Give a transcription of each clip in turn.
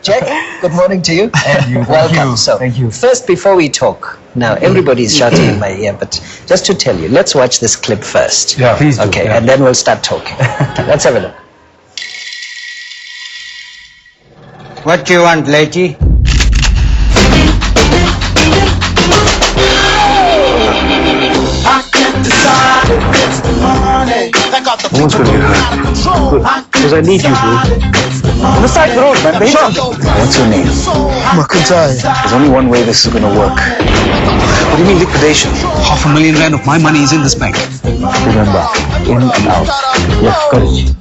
Jack, good morning to you. And you. Welcome. Thank you. First, before we talk, now everybody's shouting in my ear, but just to tell you, let's watch this clip first. Yeah, please do. Okay, yeah. and then we'll start talking. Let's have a look. What do you want, lady? No one's going to get hurt. Good. Because I need you, bro. On the side of the road, man. What's your name? There's only one way this is going to work. What do you mean liquidation? R500,000 of my money is in this bank. Remember, in and out. Yes, got it.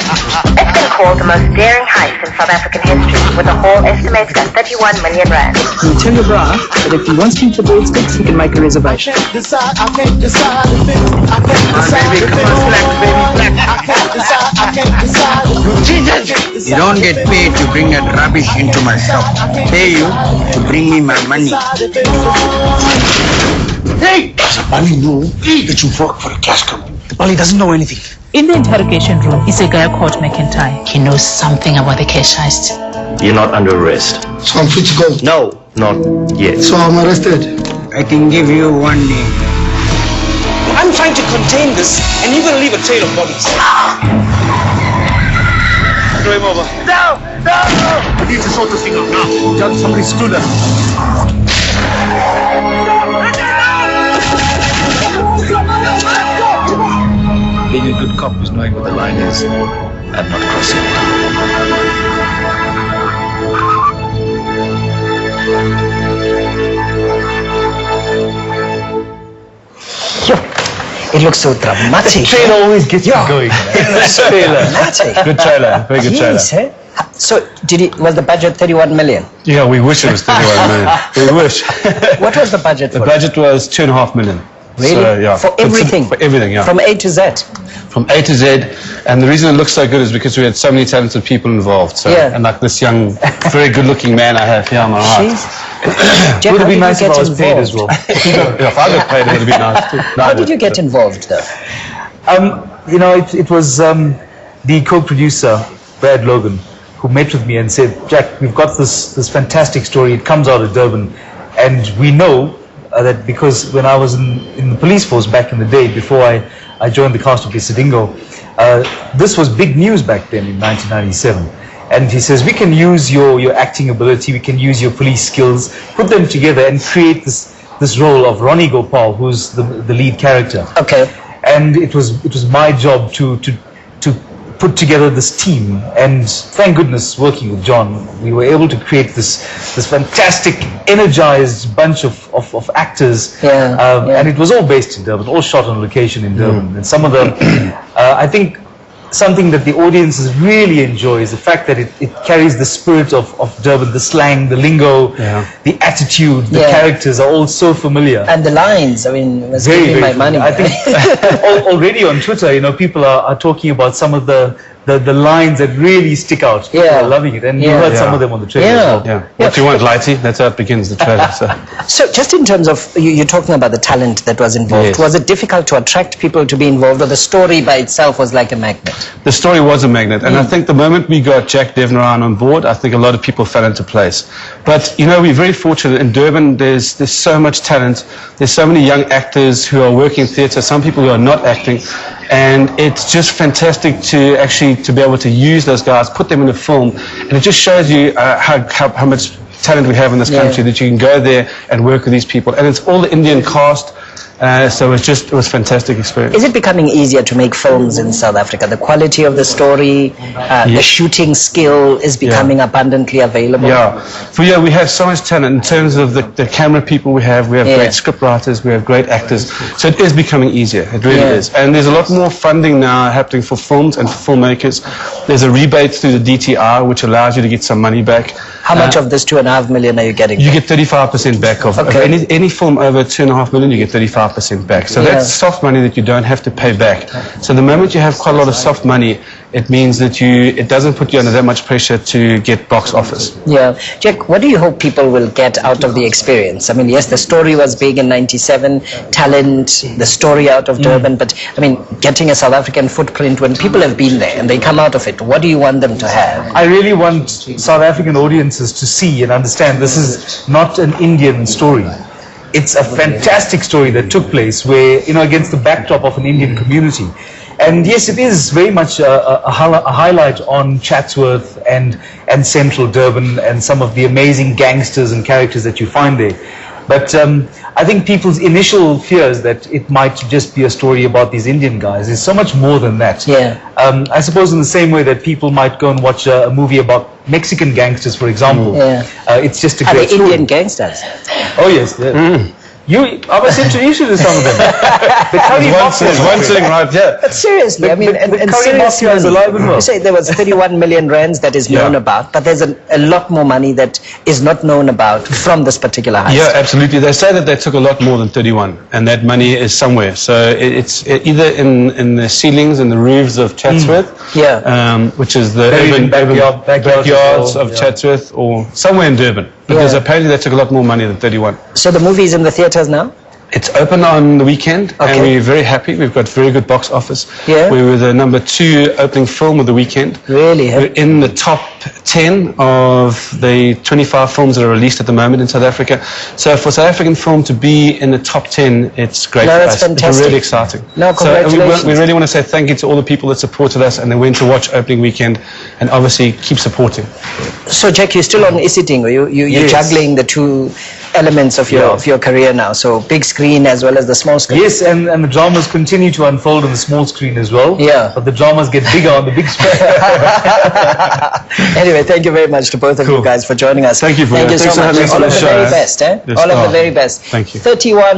It's been called the most daring heist in South African history, with a haul estimated at 31 million rand. You tell your bra that if he wants me to do it, he can make a reservation. My baby, come on, black, You don't get paid to bring that rubbish into my shop. Pay you to bring me my money. Hey! Does the Bali know that you work for a cash company? The Bali doesn't know anything. In the interrogation room is a guy called McIntyre. He knows something about the cash heist. You're not under arrest. So I'm free to go. No, not yet. So I'm arrested. I can give you one day. I'm trying to contain this, and you're gonna leave a trail of bodies. Throw him over. No! No! We need to sort this thing out now. Judge, somebody screwed us. Being a good cop is knowing what the line is and not crossing it. It looks so dramatic. The trailer always gets me going. Dramatic. Good trailer. Very good trailer. Jeez, eh? So, was the budget 31 million? Yeah, we wish it was 31 million. We wish. What was the budget The for budget was 2.5 million. Really? So, yeah. For everything? For everything, yeah. From A to Z? From A to Z, and the reason it looks so good is because we had so many talented people involved. So, Yeah. and like this young, very good-looking man I have here on my right. Jeez. Jack, Would how it be did nice you if I get was paid as involved? well? Yeah, if I got paid, it would be nice too. How did you get involved, though? You know, it was the co-producer, Brad Logan, who met with me and said, Jack, we've got this fantastic story. It comes out of Durban, and we know that because when I was in the police force back in the day, before I joined the cast of Isidingo, this was big news back then in 1997. And he says, we can use your acting ability, we can use your police skills, put them together and create this role of Ronnie Gopal, who's the lead character. Okay. And it was my job to put together this team, and thank goodness, working with John, we were able to create this fantastic, energized bunch of actors. And it was all based in Durban, all shot on location in Durban. And some of them, I think, something that the audiences really enjoy is the fact that it carries the spirit of Durban, the slang, the lingo, the attitude, the characters are all so familiar. And the lines, I mean, it was giving my money. I think already on Twitter, you know, people are talking about some of the lines that really stick out. People are loving it, and you heard some of them on the trailer as well. Yeah. What do you want, Lighty? That's how it begins, the trailer. So just in terms of, you're talking about the talent that was involved. Yes. Was it difficult to attract people to be involved, or the story by itself was like a magnet? The story was a magnet, and I think the moment we got Jack DEVNARAIN on board, I think a lot of people fell into place. But, you know, we're very fortunate. In Durban, there's so much talent. There's so many young actors who are working theatre, some people who are not acting. And it's just fantastic to actually to be able to use those guys, put them in a film, and it just shows you how much talent we have in this country, that you can go there and work with these people. And it's all the Indian cast, so it was a fantastic experience. Is it becoming easier to make films in South Africa? The quality of the story, the shooting skill is becoming abundantly available? Yeah, we have so much talent in terms of the camera people we have great script writers, we have great actors, so it is becoming easier, it really is. And there's a lot more funding now happening for films and for filmmakers. There's a rebate through the DTR which allows you to get some money back. How much of this 2.5 million are you getting? You get 35% back of any film over 2.5 million, you get 35% back. So that's soft money that you don't have to pay back. So the moment you have quite a lot of soft money, it means that it doesn't put you under that much pressure to get box office. Yeah. Jack, what do you hope people will get out of the experience? I mean, yes, the story was big in 97, talent, the story out of Durban, but I mean, getting a South African footprint when people have been there and they come out of it, what do you want them to have? I really want South African audiences to see and understand this is not an Indian story. It's a fantastic story that took place where, against the backdrop of an Indian community. And yes, it is very much a highlight on Chatsworth and Central Durban and some of the amazing gangsters and characters that you find there. But I think people's initial fears that it might just be a story about these Indian guys is so much more than that. Yeah. I suppose in the same way that people might go and watch a movie about Mexican gangsters, for example. It's just a Are great they story. Indian gangsters? Oh yes. I must introduce you to some of them. The curry mafia. There's one sitting right here. But seriously, I mean, and curry seriously, mafia is alive and well. you say there was 31 million rands that is known about, but there's a lot more money that is not known about from this particular heist. Yeah, absolutely. They say that they took a lot more than 31, and that money is somewhere. So it's either in the ceilings and the roofs of Chatsworth, which is the urban backyards of Chatsworth, or somewhere in Durban. Because apparently they took a lot more money than 31. So the movie is in the theatres now? It's open on the weekend, and we're very happy. We've got very good box office. Yeah. We were the #2 opening film of the weekend. Really? We're in the top 10 of the 25 films that are released at the moment in South Africa. So for South African film to be in the top 10, it's great for that's us. fantastic. It's really exciting. No, congratulations. So we really want to say thank you to all the people that supported us and they went to watch opening weekend, and obviously keep supporting. So Jack, you're still on Isiting, or you're juggling the two elements of your career now, so big screen as well as the small screen. Yes, and the dramas continue to unfold on the small screen as well. Yeah. But the dramas get bigger on the big screen. Anyway, thank you very much to both of you guys for joining us. Thank you for Thank you Thanks so for much. having us All on of the the show. very best. All of the very best. Thank you. 31